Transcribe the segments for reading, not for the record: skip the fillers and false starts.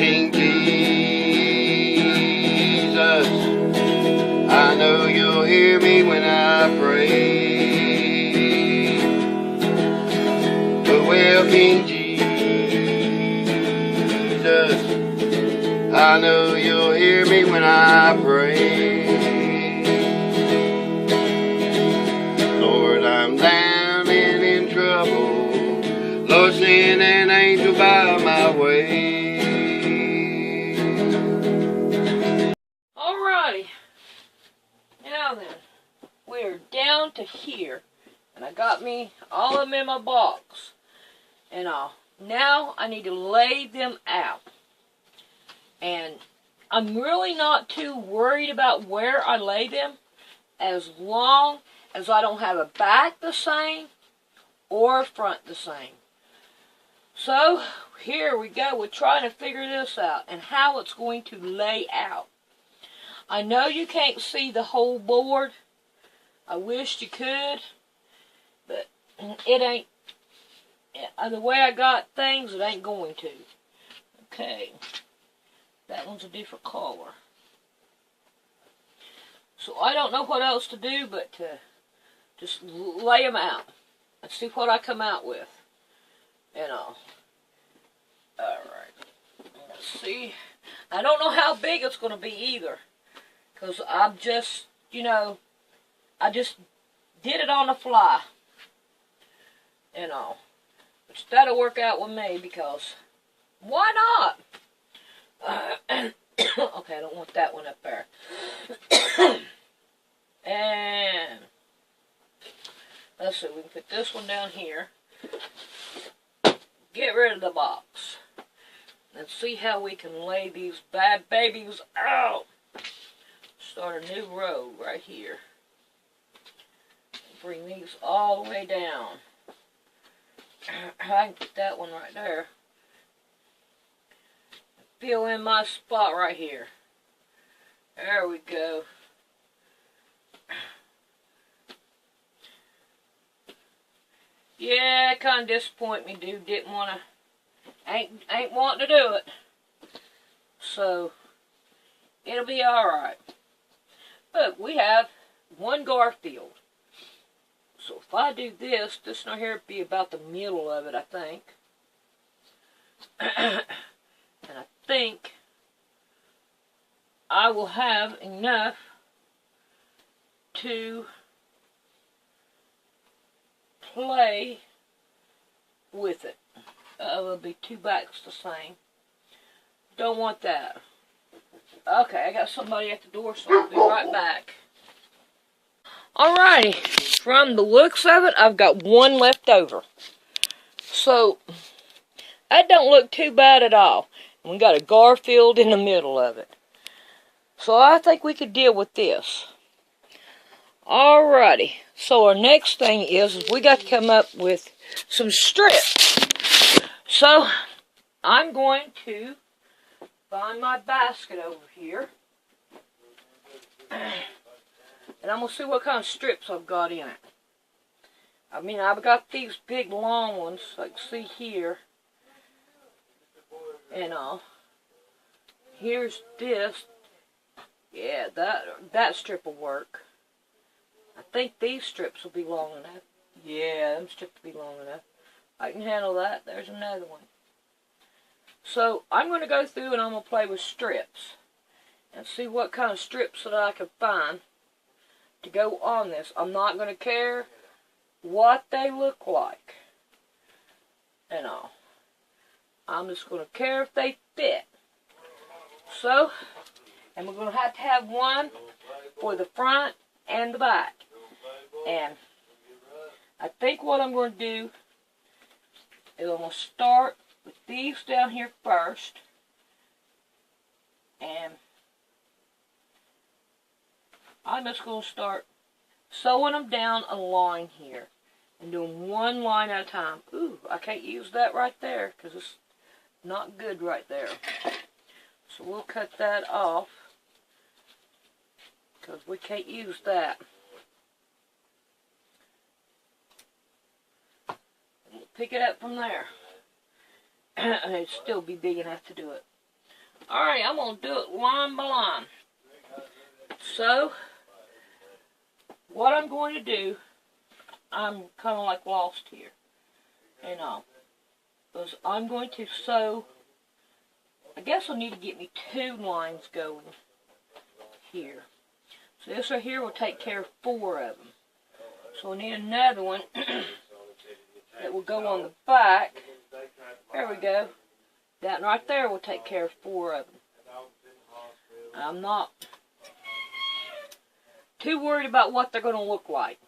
King Jesus, I know you'll hear me when I pray. But well, King Jesus, I know you'll hear me when I pray. Lord, I'm down and in trouble. Lord, send an angel by my way. Alrighty. Now then, we're down to here. And I got me all of them in my box. And now I need to lay them out. And I'm really not too worried about where I lay them, as long as I don't have a back the same or a front the same. So here we go. We're trying to figure this out and how it's going to lay out. I know you can't see the whole board. I wish you could, but it ain't. The way I got things, it ain't going to. Okay. That one's a different color. So I don't know what else to do but to just lay them out and see what I come out with. Alright. Let's see. I don't know how big it's going to be either. Because I'm just, I just did it on the fly. Which that'll work out with me because why not? Okay, I don't want that one up there. And let's see, we can put this one down here. Get rid of the box. And see how we can lay these bad babies out. Start a new row right here. Bring these all the way down. I can put that one right there. Fill in my spot right here. There we go. Yeah, it kind of disappointed me, dude. Didn't want to, ain't wanting to do it. So, it'll be alright. But we have one Garfield. So if I do this right here would be about the middle of it, I think. And I think I will have enough to play with it. It'll be two backs the same. Don't want that. Okay, I got somebody at the door, so I'll be right back. Alrighty, from the looks of it, I've got one left over. So, that don't look too bad at all. We got a Garfield in the middle of it. So I think we could deal with this. Alrighty, so our next thing is we got to come up with some strips. So, I'm going to find my basket over here. And I'm going to see what kind of strips I've got in it. I mean, I've got these big long ones, like see here. And here's this. Yeah, that strip will work. I think these strips will be long enough. Yeah, them strips will be long enough. I can handle that. There's another one. So, I'm going to go through and I'm going to play with strips. And see what kind of strips that I can find to go on this. I'm not going to care what they look like. I'm just going to care if they fit. So, and we're going to have one for the front and the back. And I think what I'm going to do is I'm going to start with these down here first. And I'm just going to start sewing them down a line here. And doing one line at a time. Ooh, I can't use that right there because it's not good right there. So we'll cut that off because we can't use that. We'll pick it up from there. And it'd still be big enough to do it. Alright, I'm going to do it line by line. So, what I'm going to do, I'm kind of like lost here. And is I'm going to sew, I guess I'll need to get me 2 lines going here. So this right here will take care of 4 of them. So we'll need another one that will go on the back. There we go. That right there will take care of 4 of them. I'm not too worried about what they're going to look like.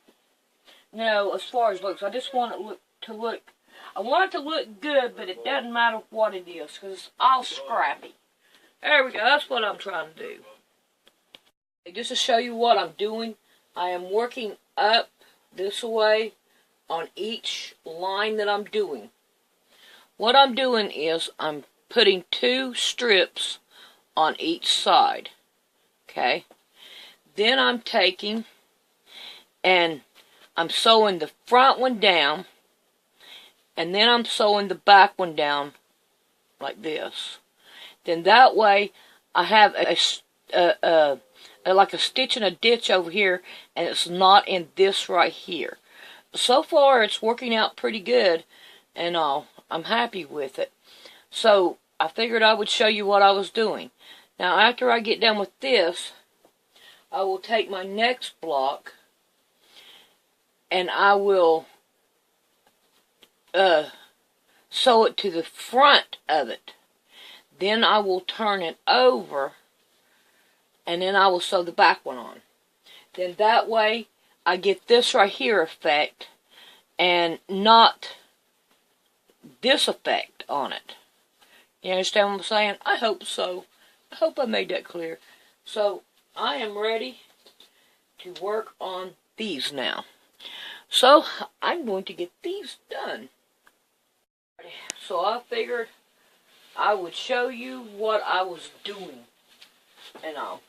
No, as far as looks, I just want it to look. I want it to look good, but it doesn't matter what it is, because it's all scrappy. There we go. That's what I'm trying to do. Just to show you what I'm doing, I am working up this way on each line that I'm doing. What I'm doing is I'm putting 2 strips on each side. Okay? Then I'm taking and I'm sewing the front one down, and then I'm sewing the back one down like this. Then that way I have like a stitch and a ditch over here, and it's not in this right here. So far it's working out pretty good, and I'm happy with it. So I figured I would show you what I was doing. Now after I get done with this, I will take my next block and I will sew it to the front of it. Then I will turn it over, and then I will sew the back one on. Then that way I get this right here effect and not this effect on it. You understand what I'm saying? I hope so. I hope I made that clear. So I am ready to work on these now. So I'm going to get these done. So I figured I would show you what I was doing and all.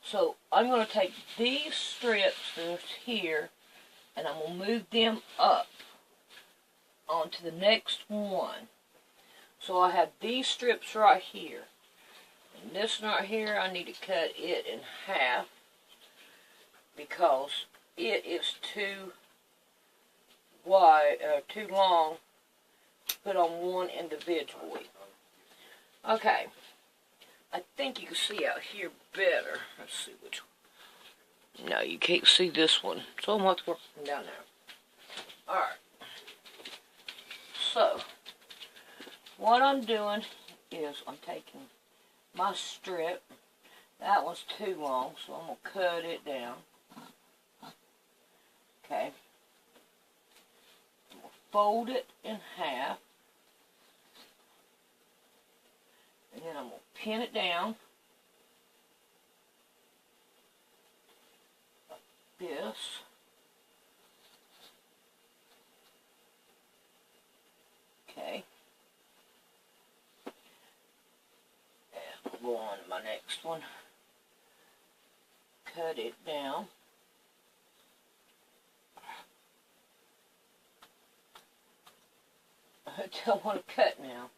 So I'm going to take these strips that's here, and I'm going to move them up onto the next one. So I have these strips right here. And this right here, I need to cut it in half because it is too wide, too long to put on one individually. Okay. I think you can see out here better. Let's see which one. No, you can't see this one. So I'm going to work from down there. Alright. So, what I'm doing is I'm taking my strip. That one's too long, so I'm going to cut it down. Okay. I'm going to fold it in half. And then I'm going to pin it down. Like this. Okay. And we'll go on to my next one. Cut it down. I don't want to cut now.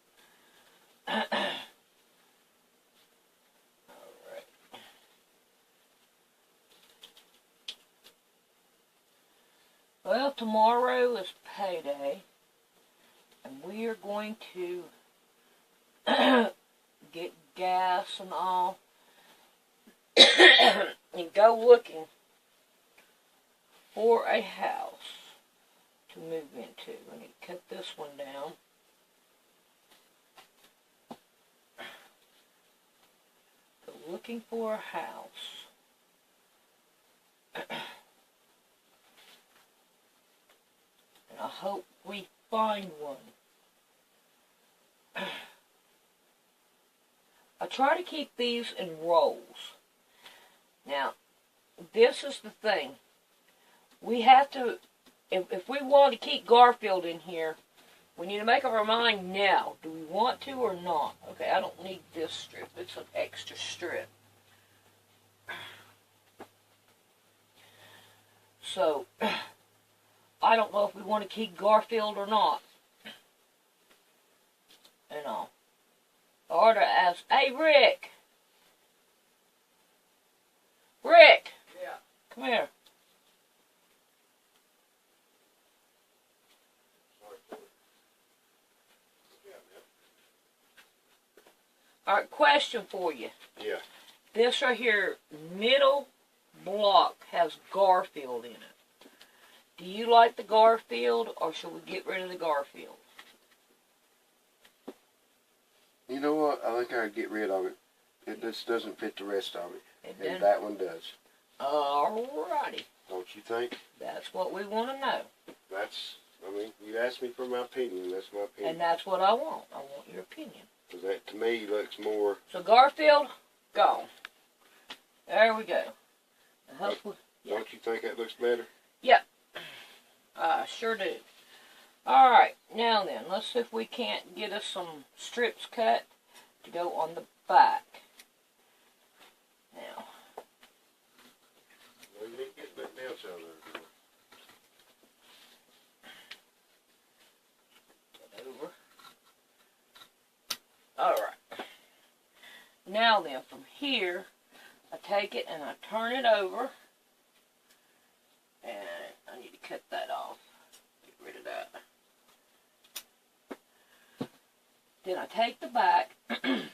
Well, tomorrow is payday, and we are going to get gas and all, and go looking for a house to move into. I need to cut this one down. Go looking for a house. I hope we find one. I try to keep these in rolls. Now, this is the thing. We have to, if we want to keep Garfield in here, we need to make up our mind now. Do we want to or not? Okay, I don't need this strip. It's an extra strip. So, I don't know if we want to keep Garfield or not. You know. Or to has, hey Rick. Rick. Yeah. Come here. Alright, question for you. Yeah. This right here, middle block has Garfield in it. Do you like the Garfield, or should we get rid of the Garfield? You know what? I think I'd get rid of it. It just doesn't fit the rest of it. It And that one does. Alrighty. Don't you think? That's what we want to know. That's, I mean, you asked me for my opinion. That's my opinion. And that's what I want. I want your opinion. Because that, to me, looks more... So Garfield, gone. There we go. Don't you think that looks better? Yep. I sure do. Alright, now then, let's see if we can't get us some strips cut to go on the back. Now. Well, you ain't getting that down out there. Get over. Alright. Now then, from here, I take it and I turn it over. And I need to cut that off. Get rid of that. Then I take the back and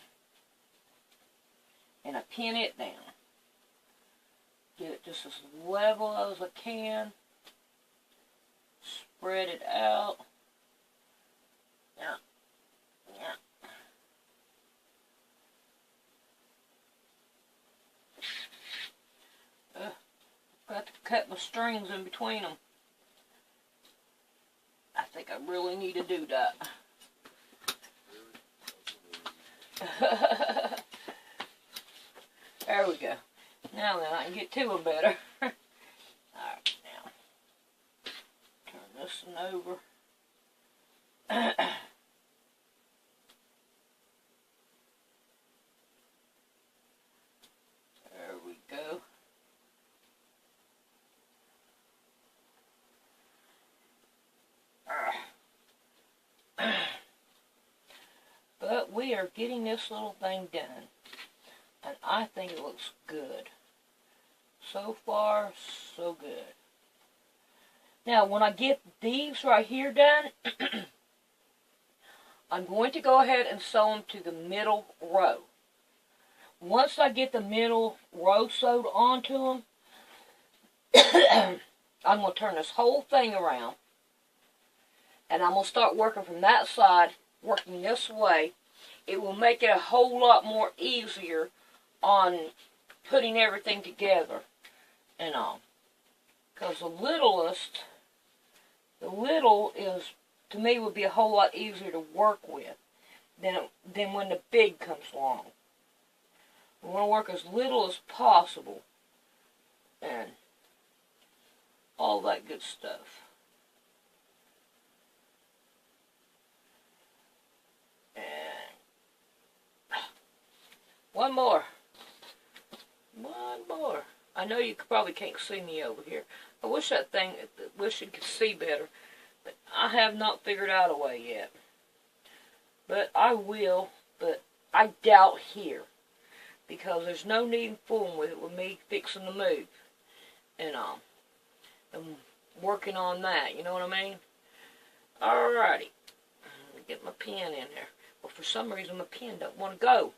I pin it down. Get it just as level as I can. Spread it out. Yeah. Got to cut my strings in between them. I think I really need to do that. There we go. Now then, I can get to them better. Alright, now. Turn this one over. There we go. But we are getting this little thing done. And I think it looks good. So far, so good. Now, when I get these right here done, I'm going to go ahead and sew them to the middle row. Once I get the middle row sewed onto them, I'm going to turn this whole thing around. And I'm going to start working from that side, working this way. It will make it a whole lot more easier on putting everything together and all. Because the little is, to me, would be a whole lot easier to work with than when the big comes along. We want to work as little as possible and all that good stuff. And one more. I know you probably can't see me over here. I wish it could see better. But I have not figured out a way yet. But I will, but I doubt here. Because there's no need in fooling with it with me fixing the move. And I'm working on that, you know what I mean? Alrighty. Let me get my pen in there. Well, for some reason my pen don't want to go.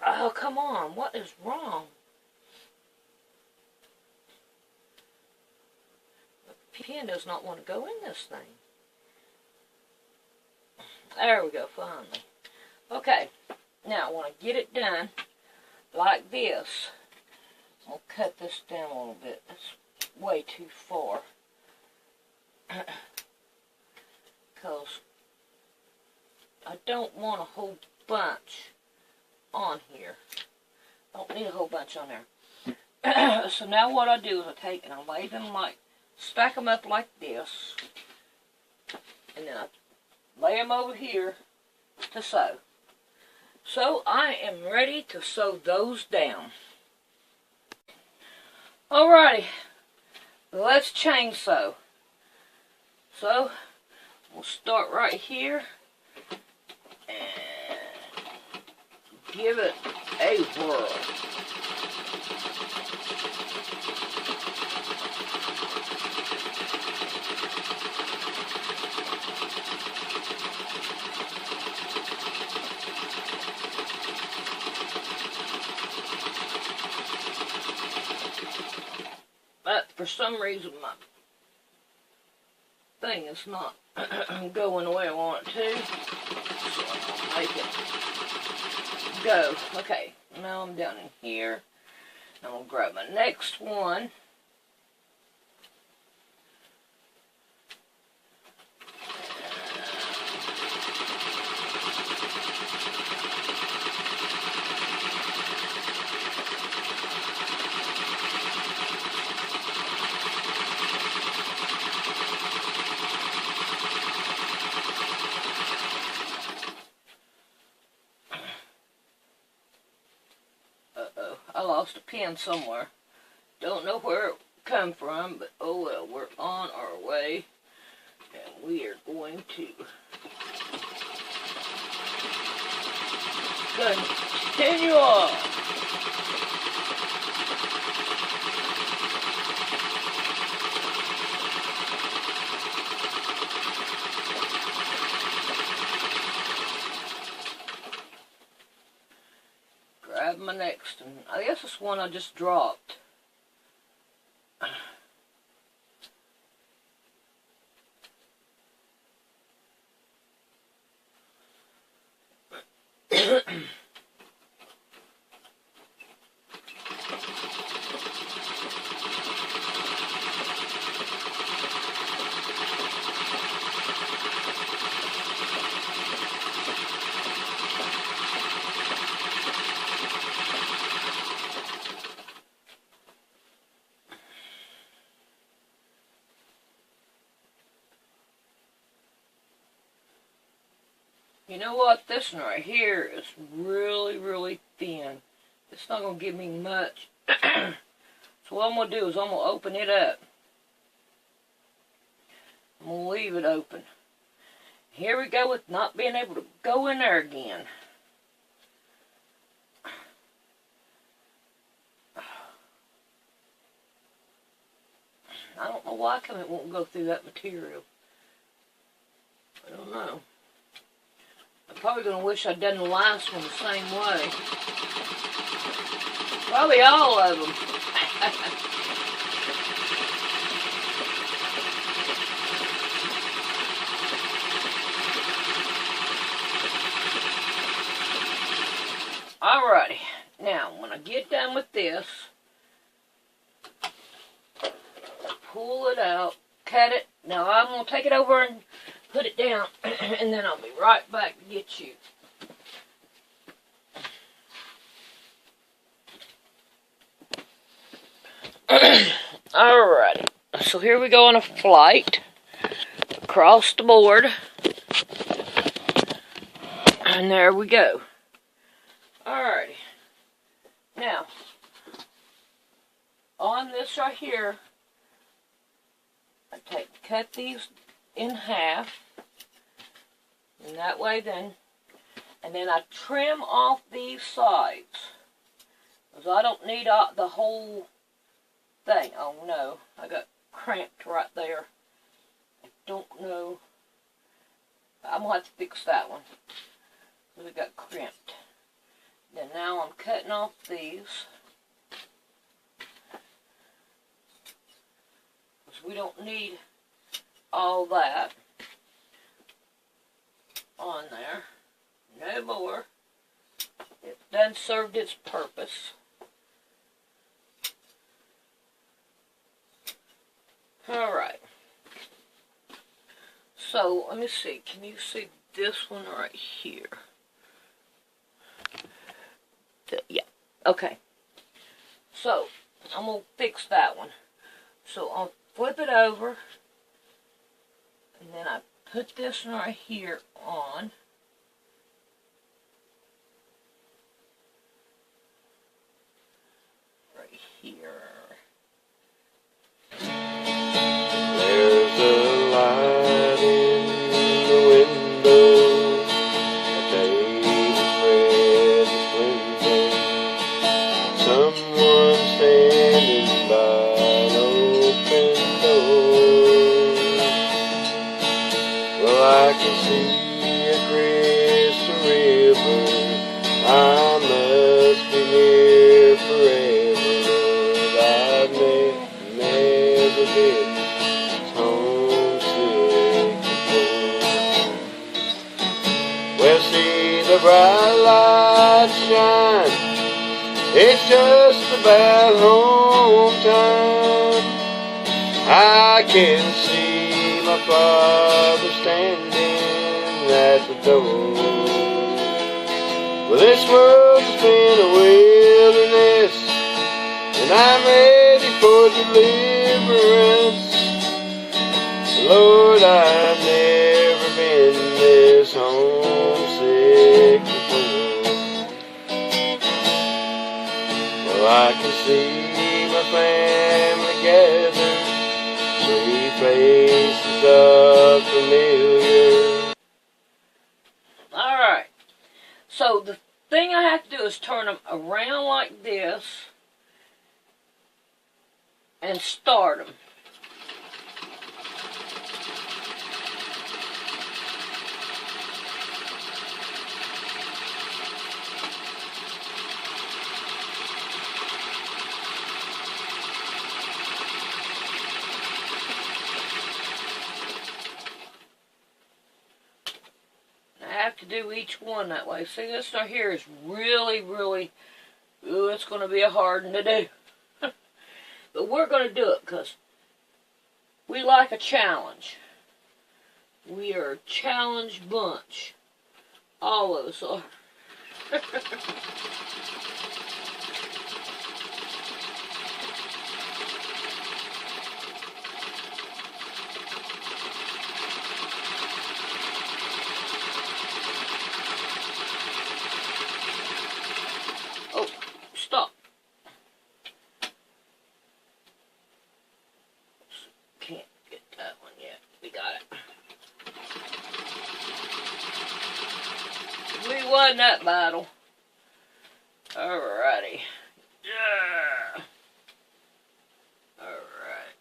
Oh, come on. What is wrong? The pen does not want to go in this thing. There we go, finally. Okay. Now, when I get it done, like this, I'll cut this down a little bit. That's way too far. Because I don't want a whole bunch on here. Don't need a whole bunch on there. So now what I do is I take and I lay them stack them up like this. And then I lay them over here to sew. So I am ready to sew those down. Alrighty, let's chain sew. So we'll start right here and give it a whirl. But for some reason my thing is not going the way I want it to. So I'll make it go. Okay, now I'm down in here. I'm going to grab my next one. I lost a pin somewhere. Don't know where it come from, but oh well, we're on our way. And we are going to continue on. Grab my next one. I guess this one I just dropped. You know what? This one right here is really, really thin. It's not going to give me much. So what I'm going to do is I'm going to open it up. I'm going to leave it open. Here we go with not being able to go in there again. I don't know why come it won't go through that material. I don't know. I'm probably going to wish I'd done the last one the same way. Probably all of them. Alrighty. Now, when I get done with this, pull it out, cut it. Now, I'm going to take it over and put it down, and then I'll be right back to get you. Alrighty, so here we go on a flight across the board, and there we go. Alrighty, now on this right here, I cut these in half, and that way then, and then I trim off these sides, because I don't need the whole thing. Oh no, I got cramped right there. I don't know. I'm going to have to fix that one, because it got crimped. Then now I'm cutting off these, because we don't need all that on there. No more. It's done served its purpose. Alright. So, let me see. Can you see this one right here? Yeah. Okay. So, I'm going to fix that one. So, I'll flip it over. And then I put this one right here on. Right here. There's a light in the window. I tell I can see a crystal river. I must be near forever, Lord. I've never been homesick before. Well, see the bright light shine. It's just about home time. I can see my Father standing at the door. Well, this world's been a wilderness, and I'm ready for deliverance. Lord, I've never been this homesick before. Well, I can see my family gathered, sweet faces are familiar. Alright, so the thing I have to do is turn them around like this and start them. I have to do each one that way. See, this right here is really, ooh, it's going to be a hard one to do. But we're going to do it because we like a challenge. We are a challenge bunch. All of us are. Oh, stop. Can't get that one yet. We got it. We won that battle. Alrighty. Yeah. Alright.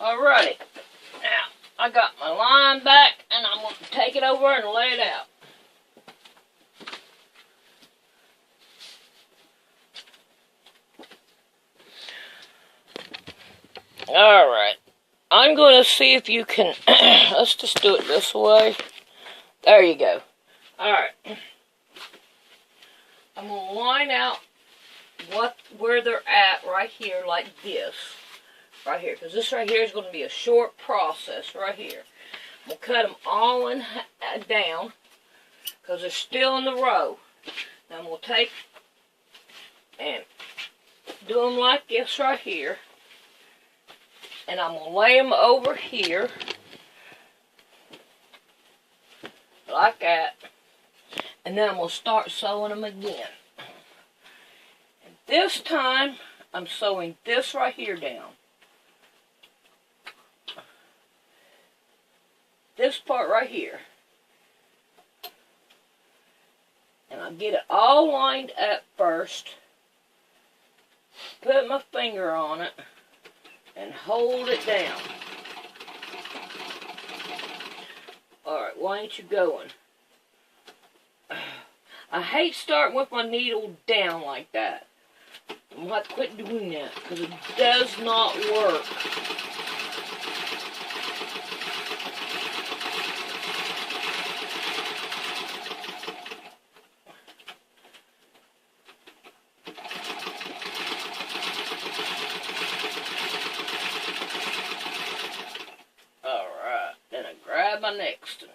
Alrighty. Now, I got my line back, and I'm going to take it over and lay it out. Alright. I'm going to see if you can... let's just do it this way. There you go. Alright. I'm going to line out where they're at right here like this. Right here, because this right here is going to be a short process right here. We'll cut them all in down because they're still in the row. Then we'll take and do them like this right here, and I'm going to lay them over here like that, and then I'm going to start sewing them again. And this time I'm sewing this right here down. This part right here. And I'll get it all lined up first. Put my finger on it and hold it down. Alright, why ain't you going? I hate starting with my needle down like that. I'm going to have to quit doing that because it does not work. Alright, then I grab my next one.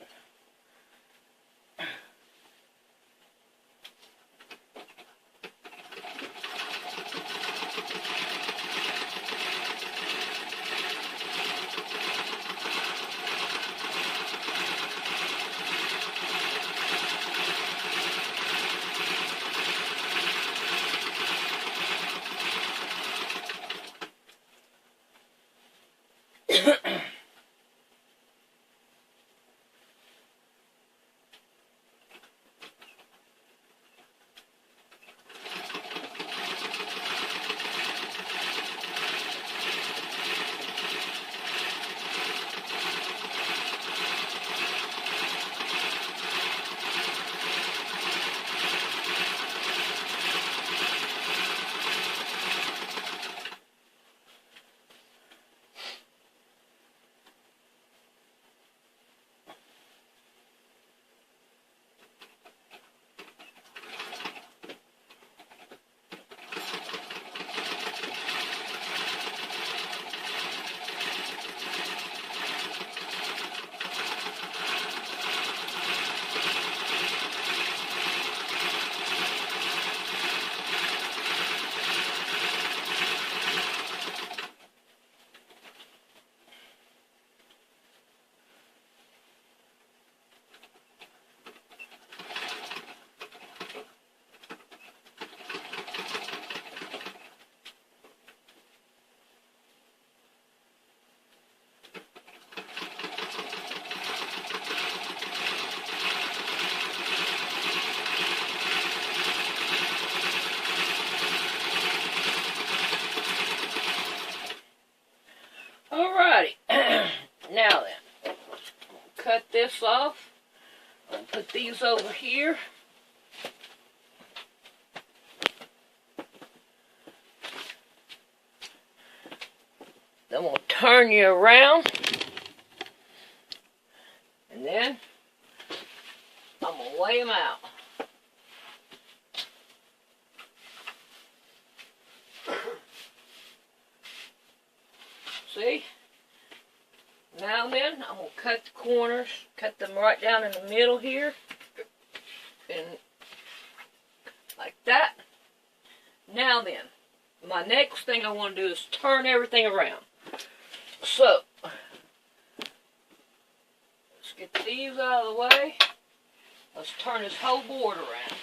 Alrighty, now then, cut this off. I'll put these over here. Then we'll turn you around. And then I'm going to lay them out. See? Now then, I'm going to cut the corners, cut them right down in the middle here. And like that. Now then, my next thing I want to do is turn everything around. So, let's get these out of the way. Let's turn this whole board around.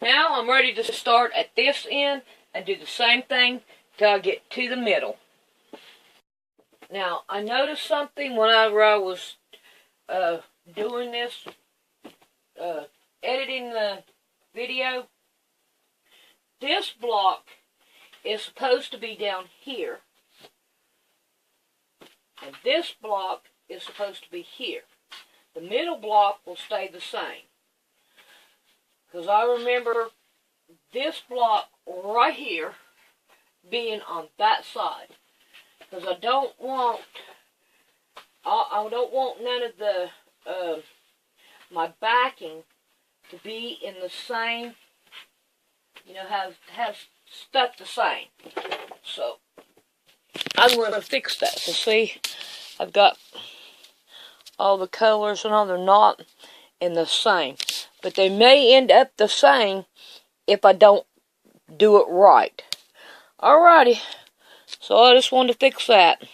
Now I'm ready to start at this end and do the same thing till I get to the middle. Now, I noticed something whenever I was doing this, editing the video. This block is supposed to be down here. And this block is supposed to be here. The middle block will stay the same. Because I remember this block right here being on that side. Because I don't want none of the my backing to be in the same, you know, have stuck the same. So I'm going to fix that. So see, I've got all the colors and all, they're not in the same. But they may end up the same if I don't do it right. Alrighty. So I just wanted to fix that.